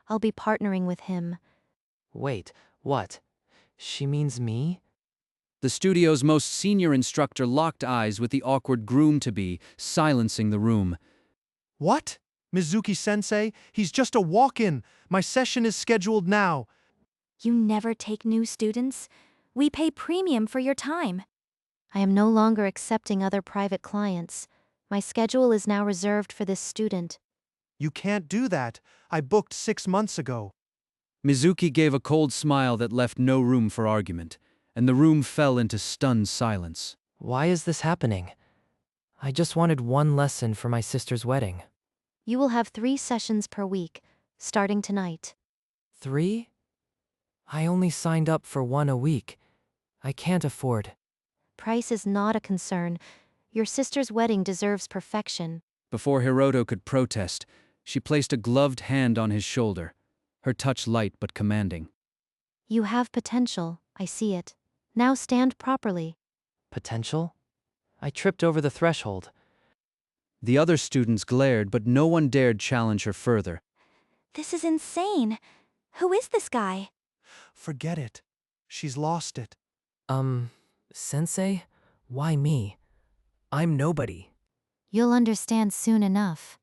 I'll be partnering with him. Wait, what? She means me? The studio's most senior instructor locked eyes with the awkward groom-to-be, silencing the room. What? Mizuki-sensei, he's just a walk-in. My session is scheduled now. You never take new students? We pay premium for your time. I am no longer accepting other private clients. My schedule is now reserved for this student. You can't do that. I booked 6 months ago. Mizuki gave a cold smile that left no room for argument, and the room fell into stunned silence. Why is this happening? I just wanted one lesson for my sister's wedding. You will have 3 sessions per week, starting tonight. 3? I only signed up for 1 a week. I can't afford. Price is not a concern. Your sister's wedding deserves perfection. Before Hiroto could protest, she placed a gloved hand on his shoulder, her touch light but commanding. You have potential, I see it. Now stand properly. Potential? I tripped over the threshold. The other students glared, but no one dared challenge her further. This is insane. Who is this guy? Forget it. She's lost it. Sensei? Why me? I'm nobody. You'll understand soon enough.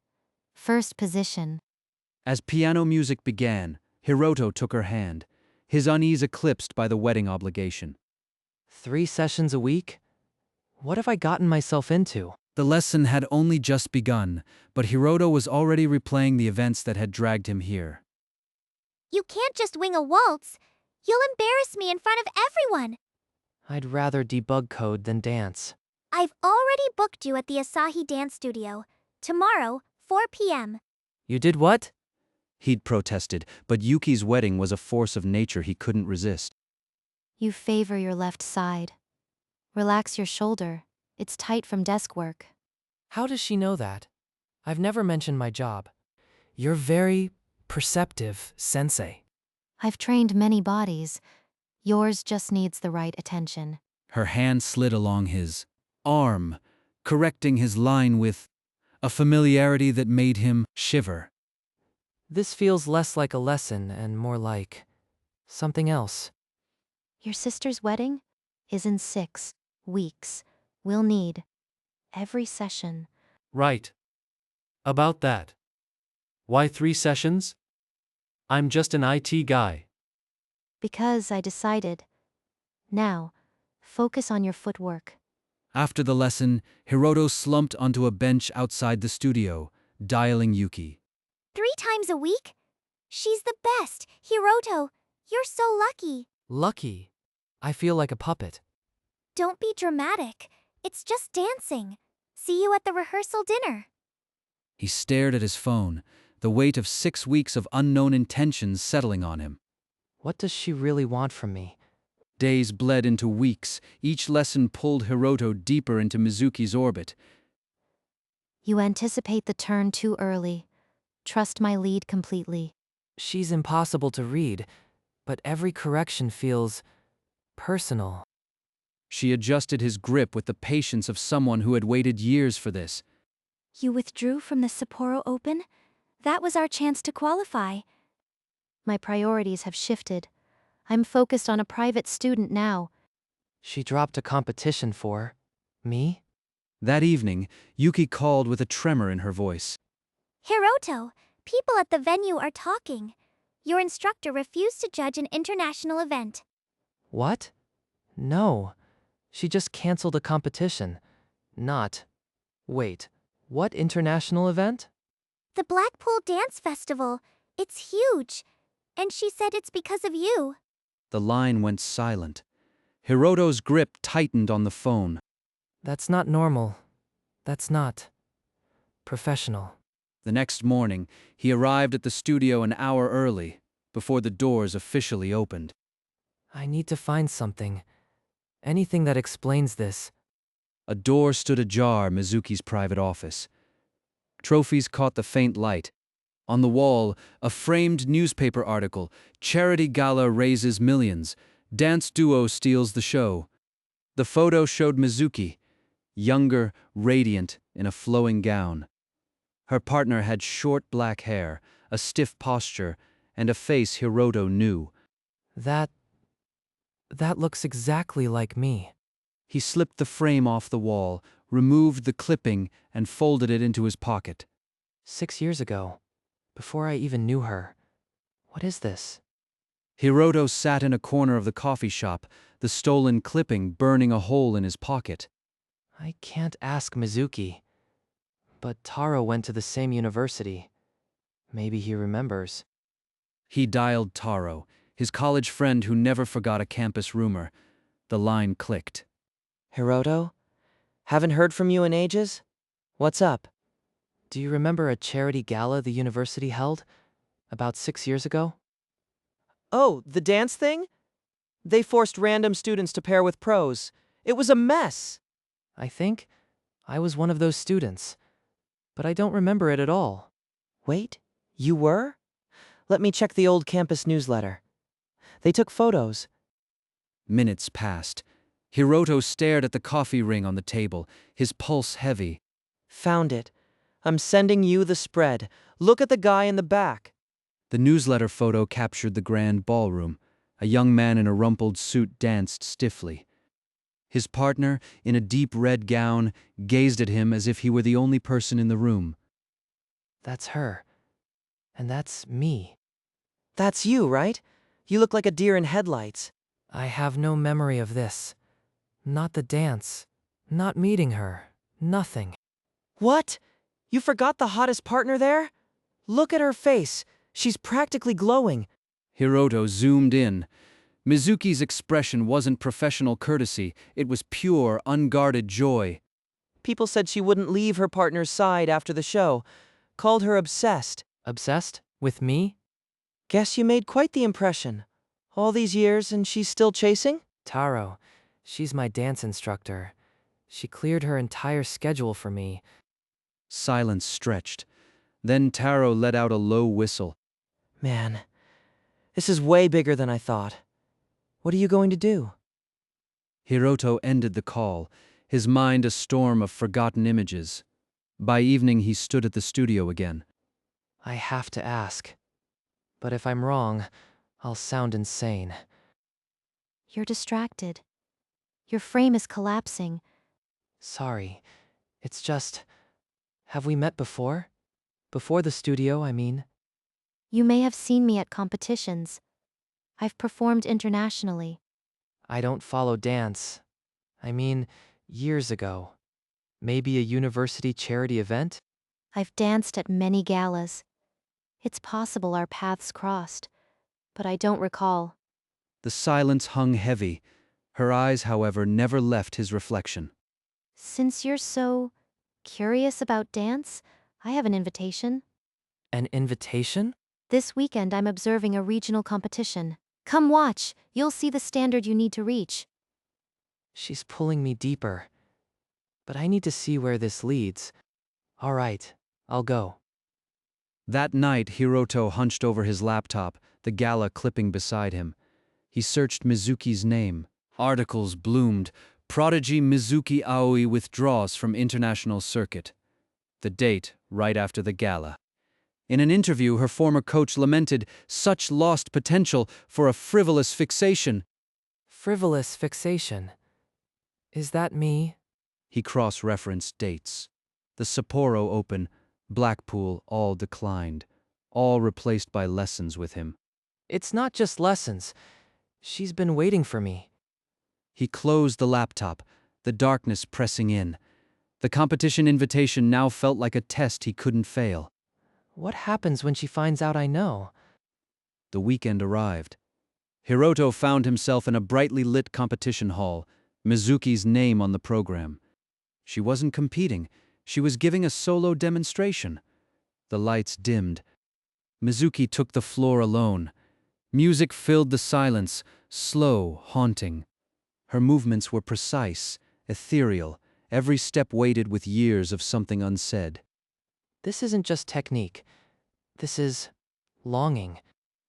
First position. As piano music began, Hiroto took her hand, his unease eclipsed by the wedding obligation. 3 sessions a week? What have I gotten myself into? The lesson had only just begun, but Hiroto was already replaying the events that had dragged him here. You can't just wing a waltz. You'll embarrass me in front of everyone. I'd rather debug code than dance. I've already booked you at the Asahi Dance Studio. Tomorrow, 4 p.m. You did what? He'd protested, but Yuki's wedding was a force of nature he couldn't resist. You favor your left side. Relax your shoulder. It's tight from desk work. How does she know that? I've never mentioned my job. You're very perceptive, Sensei. I've trained many bodies. Yours just needs the right attention. Her hand slid along his arm, correcting his line with a familiarity that made him shiver. This feels less like a lesson and more like something else. Your sister's wedding is in 6 weeks. We'll need every session. Right. About that. Why 3 sessions? I'm just an IT guy. Because I decided. Now, focus on your footwork. After the lesson, Hiroto slumped onto a bench outside the studio, dialing Yuki. 3 times a week? She's the best. Hiroto, you're so lucky. Lucky. I feel like a puppet. Don't be dramatic. It's just dancing. See you at the rehearsal dinner. He stared at his phone, the weight of 6 weeks of unknown intentions settling on him. What does she really want from me? Days bled into weeks. Each lesson pulled Hiroto deeper into Mizuki's orbit. You anticipate the turn too early. Trust my lead completely. She's impossible to read, but every correction feels personal. She adjusted his grip with the patience of someone who had waited years for this. You withdrew from the Sapporo Open? That was our chance to qualify. My priorities have shifted. I'm focused on a private student now. She dropped a competition for me? That evening, Yuki called with a tremor in her voice. Hiroto, people at the venue are talking. Your instructor refused to judge an international event. What? No. She just canceled a competition. Wait, what international event? The Blackpool Dance Festival. It's huge. And she said it's because of you. The line went silent. Hiroto's grip tightened on the phone. That's not normal. That's not professional. The next morning, he arrived at the studio an hour early, before the doors officially opened. I need to find something. Anything that explains this. A door stood ajar, Mizuki's private office. Trophies caught the faint light. On the wall, a framed newspaper article, Charity Gala raises millions, Dance duo steals the show. The photo showed Mizuki, younger, radiant, in a flowing gown. Her partner had short black hair, a stiff posture, and a face Hiroto knew. That looks exactly like me. He slipped the frame off the wall, removed the clipping, and folded it into his pocket. 6 years ago, before I even knew her. What is this? Hiroto sat in a corner of the coffee shop, the stolen clipping burning a hole in his pocket. I can't ask Mizuki. But Taro went to the same university. Maybe he remembers. He dialed Taro, his college friend who never forgot a campus rumor. The line clicked. Hiroto? Haven't heard from you in ages? What's up? Do you remember a charity gala the university held? About 6 years ago? Oh, the dance thing? They forced random students to pair with pros. It was a mess. I think I was one of those students. But I don't remember it at all. Wait, you were? Let me check the old campus newsletter. They took photos. Minutes passed. Hiroto stared at the coffee ring on the table, his pulse heavy. Found it. I'm sending you the spread. Look at the guy in the back. The newsletter photo captured the grand ballroom. A young man in a rumpled suit danced stiffly. His partner, in a deep red gown, gazed at him as if he were the only person in the room. That's her. And that's me. That's you, right? You look like a deer in headlights. I have no memory of this. Not the dance. Not meeting her. Nothing. What? You forgot the hottest partner there? Look at her face. She's practically glowing. Hiroto zoomed in. Mizuki's expression wasn't professional courtesy, it was pure, unguarded joy. People said she wouldn't leave her partner's side after the show. Called her obsessed. Obsessed? With me? Guess you made quite the impression. All these years and she's still chasing? Taro. She's my dance instructor. She cleared her entire schedule for me. Silence stretched. Then Taro let out a low whistle. Man, this is way bigger than I thought. What are you going to do? Hiroto ended the call, his mind a storm of forgotten images. By evening he stood at the studio again. I have to ask. But if I'm wrong, I'll sound insane. You're distracted. Your frame is collapsing. Sorry. It's just... Have we met before? Before the studio, I mean. You may have seen me at competitions. I've performed internationally. I don't follow dance. I mean, years ago. Maybe a university charity event? I've danced at many galas. It's possible our paths crossed, but I don't recall. The silence hung heavy. Her eyes, however, never left his reflection. Since you're so curious about dance, I have an invitation. An invitation? This weekend I'm observing a regional competition. Come watch, you'll see the standard you need to reach. She's pulling me deeper. But I need to see where this leads. All right, I'll go. That night, Hiroto hunched over his laptop, the gala clipping beside him. He searched Mizuki's name. Articles bloomed. Prodigy Mizuki Aoi withdraws from international circuit. The date, right after the gala. In an interview, her former coach lamented such lost potential for a frivolous fixation. Frivolous fixation. Is that me? He cross-referenced dates. The Sapporo Open, Blackpool, all declined, all replaced by lessons with him. It's not just lessons. She's been waiting for me. He closed the laptop, the darkness pressing in. The competition invitation now felt like a test he couldn't fail. What happens when she finds out I know? The weekend arrived. Hiroto found himself in a brightly lit competition hall, Mizuki's name on the program. She wasn't competing, she was giving a solo demonstration. The lights dimmed. Mizuki took the floor alone. Music filled the silence, slow, haunting. Her movements were precise, ethereal, every step weighted with years of something unsaid. This isn't just technique. This is longing.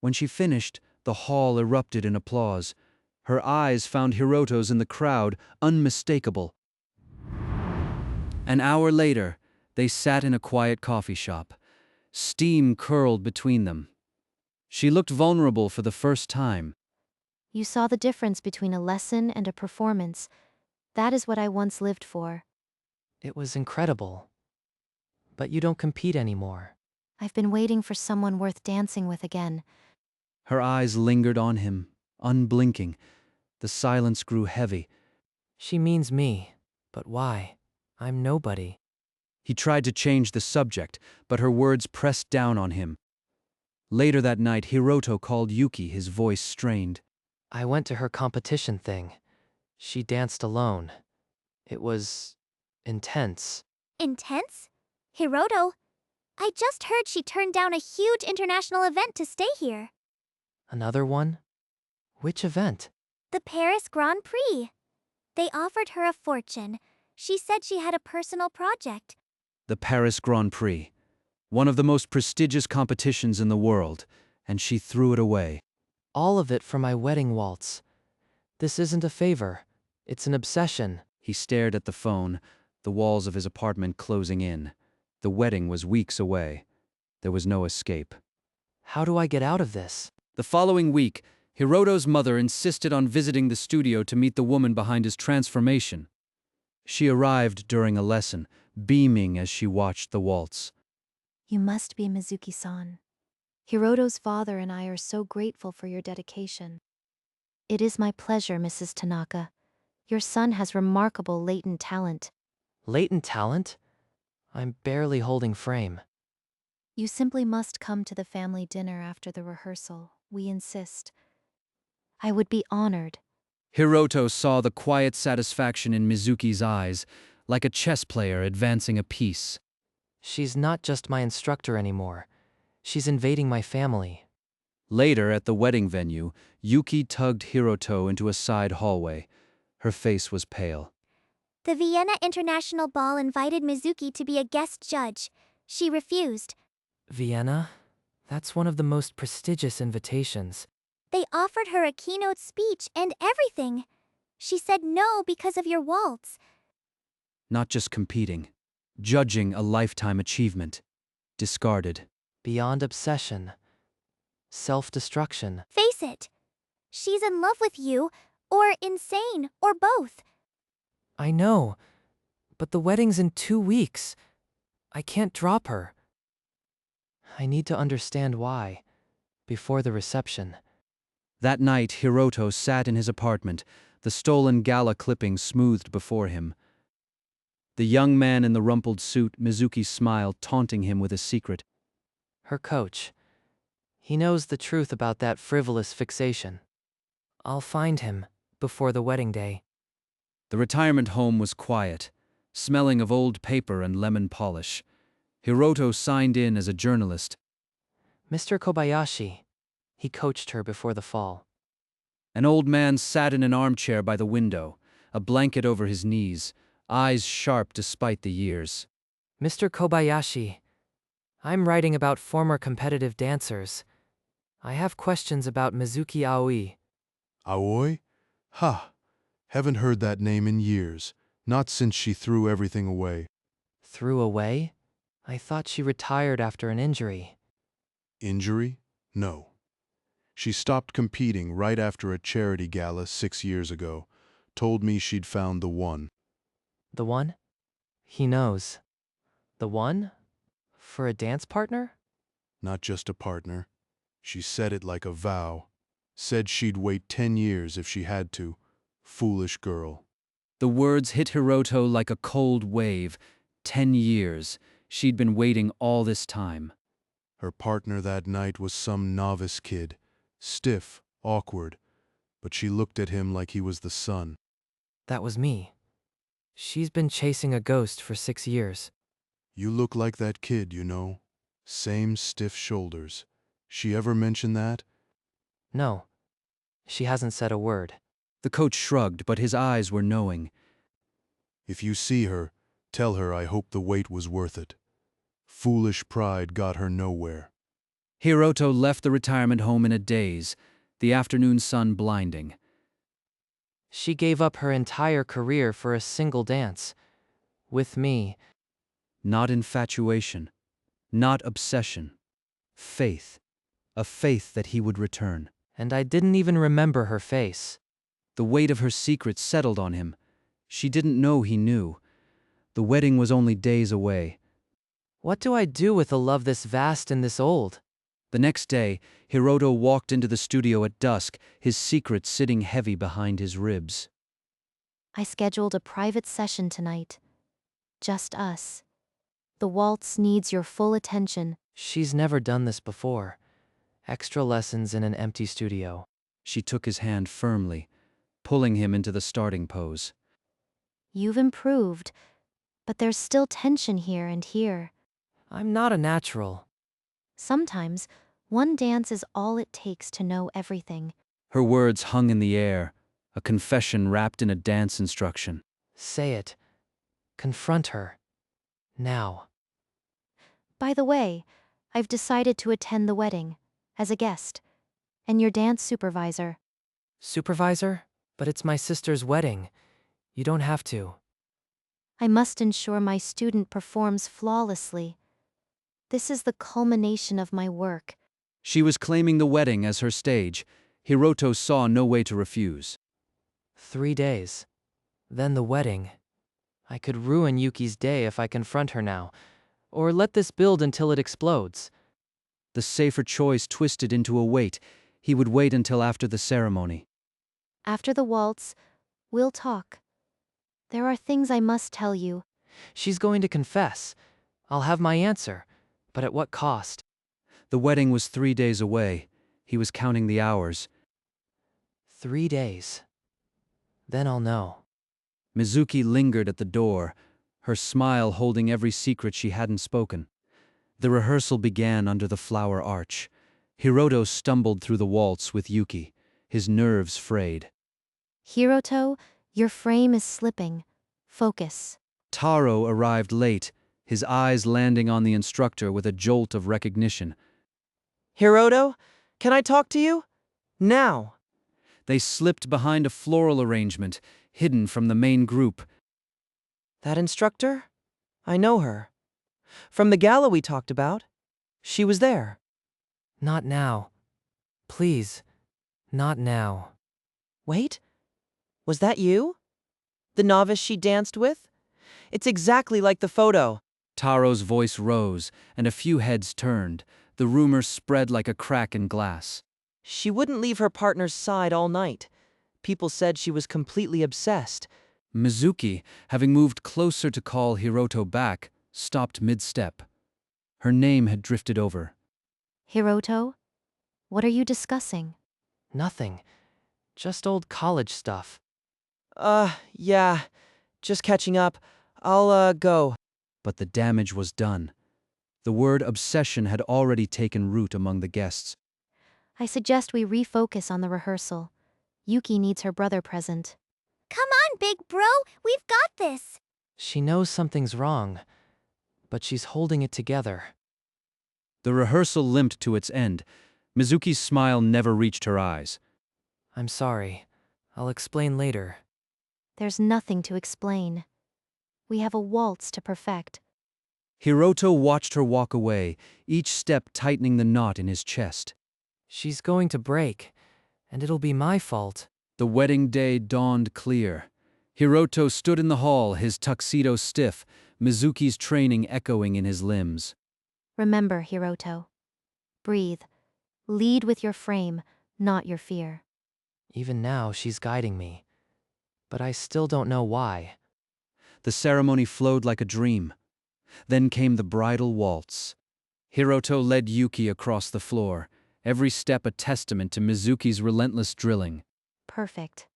When she finished, the hall erupted in applause. Her eyes found Hiroto's in the crowd, unmistakable. An hour later, they sat in a quiet coffee shop. Steam curled between them. She looked vulnerable for the first time. You saw the difference between a lesson and a performance. That is what I once lived for. It was incredible. But you don't compete anymore. I've been waiting for someone worth dancing with again. Her eyes lingered on him, unblinking. The silence grew heavy. She means me. But why? I'm nobody. He tried to change the subject, but her words pressed down on him. Later that night, Hiroto called Yuki, his voice strained. I went to her competition thing. She danced alone. It was intense. Intense? Hiroto, I just heard she turned down a huge international event to stay here. Another one? Which event? The Paris Grand Prix. They offered her a fortune. She said she had a personal project. The Paris Grand Prix, one of the most prestigious competitions in the world, and she threw it away. All of it for my wedding waltz. This isn't a favor. It's an obsession. He stared at the phone, the walls of his apartment closing in. The wedding was weeks away. There was no escape. How do I get out of this? The following week, Hiroto's mother insisted on visiting the studio to meet the woman behind his transformation. She arrived during a lesson, beaming as she watched the waltz. You must be Mizuki-san. Hiroto's father and I are so grateful for your dedication. It is my pleasure, Mrs. Tanaka. Your son has remarkable latent talent. Latent talent? I'm barely holding frame. You simply must come to the family dinner after the rehearsal. We insist. I would be honored. Hiroto saw the quiet satisfaction in Mizuki's eyes, like a chess player advancing a piece. She's not just my instructor anymore. She's invading my family. Later, at the wedding venue, Yuki tugged Hiroto into a side hallway. Her face was pale. The Vienna International Ball invited Mizuki to be a guest judge. She refused. Vienna? That's one of the most prestigious invitations. They offered her a keynote speech and everything. She said no because of your waltz. Not just competing, judging a lifetime achievement. Discarded. Beyond obsession. Self-destruction. Face it. She's in love with you, or insane, or both. I know, but the wedding's in 2 weeks. I can't drop her. I need to understand why, before the reception. That night, Hiroto sat in his apartment, the stolen gala clippings smoothed before him. The young man in the rumpled suit, Mizuki smiled, taunting him with a secret. Her coach. He knows the truth about that frivolous fixation. I'll find him before the wedding day. The retirement home was quiet, smelling of old paper and lemon polish. Hiroto signed in as a journalist. Mr. Kobayashi. He coached her before the fall. An old man sat in an armchair by the window, a blanket over his knees, eyes sharp despite the years. Mr. Kobayashi. I'm writing about former competitive dancers. I have questions about Mizuki Aoi. Aoi? Ha! Haven't heard that name in years. Not since she threw everything away. Threw away? I thought she retired after an injury. Injury? No. She stopped competing right after a charity gala 6 years ago. Told me she'd found the one. The one? He knows. The one? For a dance partner? Not just a partner. She said it like a vow. Said she'd wait 10 years if she had to. Foolish girl. The words hit Hiroto like a cold wave. 10 years. She'd been waiting all this time. Her partner that night was some novice kid. Stiff, awkward. But she looked at him like he was the sun. That was me. She's been chasing a ghost for 6 years. You look like that kid, you know. Same stiff shoulders. She ever mention that? No. She hasn't said a word. The coach shrugged, but his eyes were knowing. If you see her, tell her I hope the wait was worth it. Foolish pride got her nowhere. Hiroto left the retirement home in a daze, the afternoon sun blinding. She gave up her entire career for a single dance. With me. Not infatuation. Not obsession. Faith. a faith that he would return. And I didn't even remember her face. The weight of her secret settled on him. She didn't know he knew. The wedding was only days away. What do I do with a love this vast and this old? The next day, Hiroto walked into the studio at dusk, his secret sitting heavy behind his ribs. I scheduled a private session tonight. Just us. The waltz needs your full attention. She's never done this before. Extra lessons in an empty studio. She took his hand firmly, pulling him into the starting pose. You've improved, but there's still tension here and here. I'm not a natural. Sometimes, one dance is all it takes to know everything. Her words hung in the air, a confession wrapped in a dance instruction. Say it. Confront her. Now. By the way, I've decided to attend the wedding, as a guest, and your dance supervisor. Supervisor? But it's my sister's wedding. You don't have to. I must ensure my student performs flawlessly. This is the culmination of my work. She was claiming the wedding as her stage. Hiroto saw no way to refuse. 3 days. Then the wedding. I could ruin Yuki's day if I confront her now, or let this build until it explodes. The safer choice twisted into a wait. He would wait until after the ceremony. After the waltz, we'll talk. There are things I must tell you. She's going to confess. I'll have my answer, but at what cost? The wedding was 3 days away. He was counting the hours. 3 days. Then I'll know. Mizuki lingered at the door, her smile holding every secret she hadn't spoken. The rehearsal began under the flower arch. Hiroto stumbled through the waltz with Yuki, his nerves frayed. Hiroto, your frame is slipping. Focus. Taro arrived late, his eyes landing on the instructor with a jolt of recognition. Hiroto, can I talk to you? Now. They slipped behind a floral arrangement, hidden from the main group. That instructor? I know her. From the gala we talked about. She was there. Not now. Please. Not now. Wait. Was that you? The novice she danced with? It's exactly like the photo. Taro's voice rose, and a few heads turned. The rumor spread like a crack in glass. She wouldn't leave her partner's side all night. People said she was completely obsessed. Mizuki, having moved closer to call Hiroto back, stopped mid-step. Her name had drifted over. Hiroto, what are you discussing? Nothing. Just old college stuff. Yeah. Just catching up. I'll go. But the damage was done. The word obsession had already taken root among the guests. I suggest we refocus on the rehearsal. Yuki needs her brother present. Come on, big bro, we've got this. She knows something's wrong, but she's holding it together. The rehearsal limped to its end. Mizuki's smile never reached her eyes. I'm sorry. I'll explain later. There's nothing to explain. We have a waltz to perfect. Hiroto watched her walk away, each step tightening the knot in his chest. She's going to break, and it'll be my fault. The wedding day dawned clear. Hiroto stood in the hall, his tuxedo stiff, Mizuki's training echoing in his limbs. Remember, Hiroto. Breathe. Lead with your frame, not your fear. Even now, she's guiding me. But I still don't know why. The ceremony flowed like a dream. Then came the bridal waltz. Hiroto led Yuki across the floor, every step a testament to Mizuki's relentless drilling. Perfect.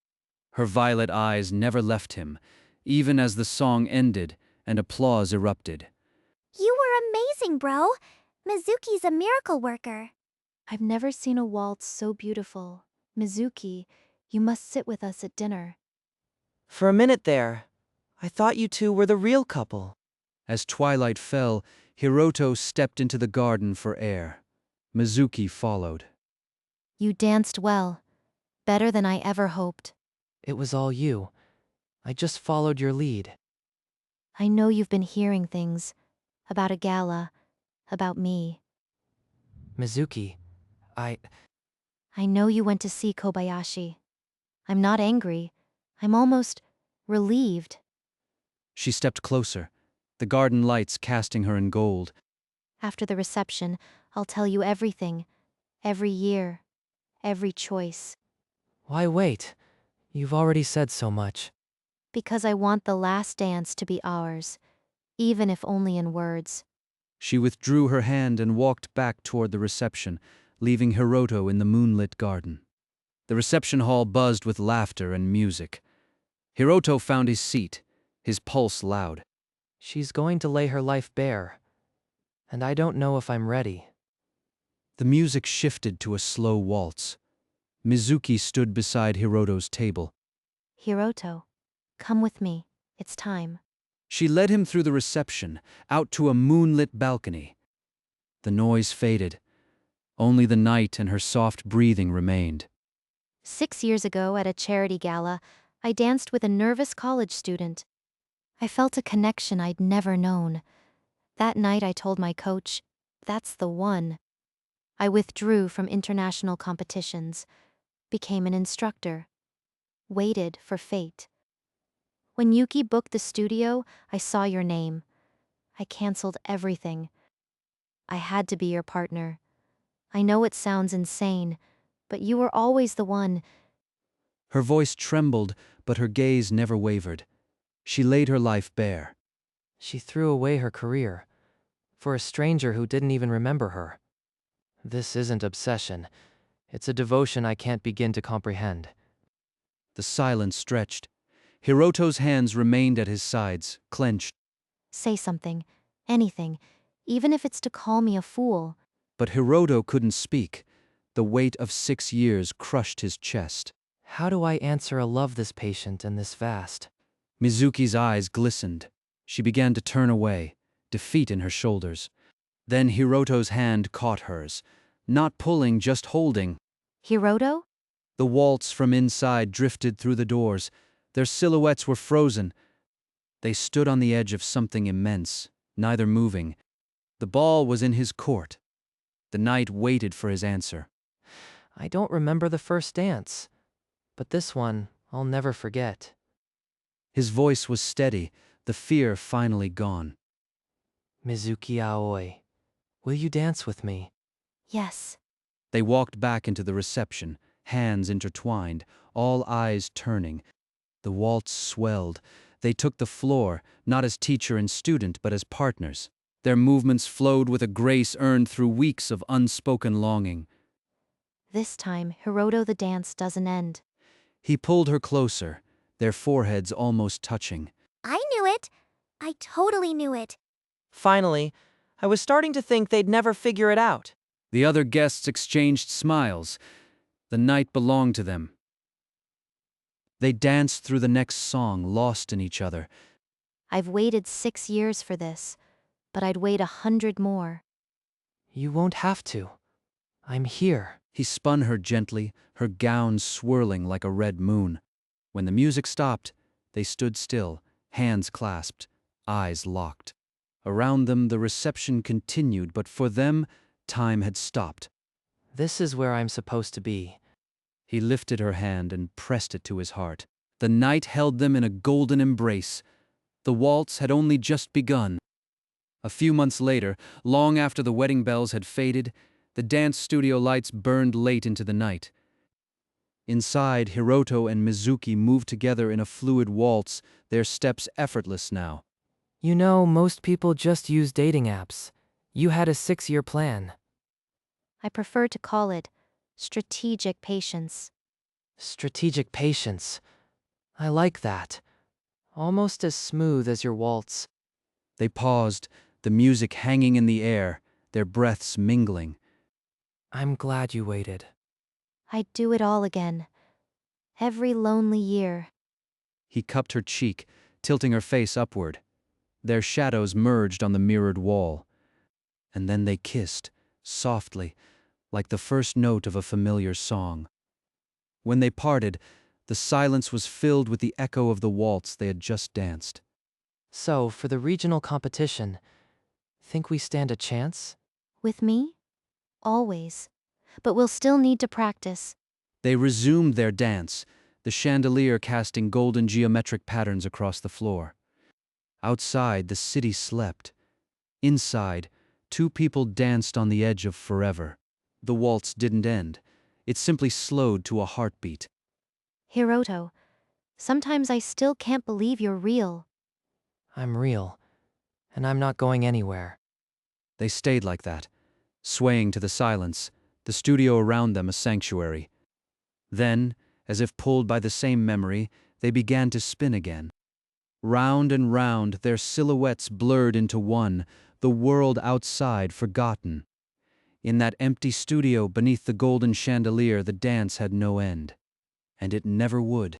Her violet eyes never left him, even as the song ended and applause erupted. You were amazing, bro. Mizuki's a miracle worker. I've never seen a waltz so beautiful. Mizuki, you must sit with us at dinner. For a minute there, I thought you two were the real couple. As twilight fell, Hiroto stepped into the garden for air. Mizuki followed. You danced well. Better than I ever hoped. It was all you. I just followed your lead. I know you've been hearing things. About a gala. About me. Mizuki, I know you went to see Kobayashi. I'm not angry. I'm almost relieved. She stepped closer, the garden lights casting her in gold. After the reception, I'll tell you everything. Every year. Every choice. Why wait? You've already said so much. Because I want the last dance to be ours, even if only in words. She withdrew her hand and walked back toward the reception, leaving Hiroto in the moonlit garden. The reception hall buzzed with laughter and music. Hiroto found his seat, his pulse loud. She's going to lay her life bare. And I don't know if I'm ready. The music shifted to a slow waltz. Mizuki stood beside Hiroto's table. Hiroto, come with me. It's time. She led him through the reception, out to a moonlit balcony. The noise faded. Only the night and her soft breathing remained. 6 years ago at a charity gala, I danced with a nervous college student. I felt a connection I'd never known. That night I told my coach, that's the one. I withdrew from international competitions, became an instructor, waited for fate. When Yuki booked the studio, I saw your name. I canceled everything. I had to be your partner. I know it sounds insane, but you were always the one. Her voice trembled, but her gaze never wavered. She laid her life bare. She threw away her career. For a stranger who didn't even remember her. This isn't obsession. It's a devotion I can't begin to comprehend. The silence stretched. Hiroto's hands remained at his sides, clenched. Say something, anything, even if it's to call me a fool. But Hiroto couldn't speak. The weight of 6 years crushed his chest. How do I answer a love this patient and this vast? Mizuki's eyes glistened. She began to turn away, defeat in her shoulders. Then Hiroto's hand caught hers, not pulling, just holding. Hiroto? The waltz from inside drifted through the doors. Their silhouettes were frozen. They stood on the edge of something immense, neither moving. The ball was in his court. The knight waited for his answer. I don't remember the first dance, but this one I'll never forget. His voice was steady, the fear finally gone. Mizuki Aoi, will you dance with me? Yes. They walked back into the reception, hands intertwined, all eyes turning. The waltz swelled. They took the floor, not as teacher and student, but as partners. Their movements flowed with a grace earned through weeks of unspoken longing. This time, Hiroto, the dance doesn't end. He pulled her closer, their foreheads almost touching. I knew it. I totally knew it. Finally, I was starting to think they'd never figure it out. The other guests exchanged smiles. The night belonged to them. They danced through the next song, lost in each other. I've waited 6 years for this, but I'd wait 100 more. You won't have to. I'm here. He spun her gently, her gown swirling like a red moon. When the music stopped, they stood still, hands clasped, eyes locked. Around them the reception continued, but for them, time had stopped. This is where I'm supposed to be. He lifted her hand and pressed it to his heart. The night held them in a golden embrace. The waltz had only just begun. A few months later, long after the wedding bells had faded, the dance studio lights burned late into the night. Inside, Hiroto and Mizuki moved together in a fluid waltz, their steps effortless now. You know, most people just use dating apps. You had a 6-year plan. I prefer to call it strategic patience. Strategic patience. I like that. Almost as smooth as your waltz. They paused, the music hanging in the air, their breaths mingling. I'm glad you waited. I'd do it all again. Every lonely year. He cupped her cheek, tilting her face upward. Their shadows merged on the mirrored wall. And then they kissed, softly, like the first note of a familiar song. When they parted, the silence was filled with the echo of the waltz they had just danced. So, for the regional competition, think we stand a chance? With me? Always. but we'll still need to practice. They resumed their dance, the chandelier casting golden geometric patterns across the floor. Outside, the city slept. Inside, two people danced on the edge of forever. The waltz didn't end. It simply slowed to a heartbeat. Hiroto, sometimes I still can't believe you're real. I'm real, and I'm not going anywhere. They stayed like that, swaying to the silence, the studio around them a sanctuary. Then, as if pulled by the same memory, they began to spin again. Round and round, their silhouettes blurred into one, the world outside forgotten. In that empty studio beneath the golden chandelier, the dance had no end. And it never would.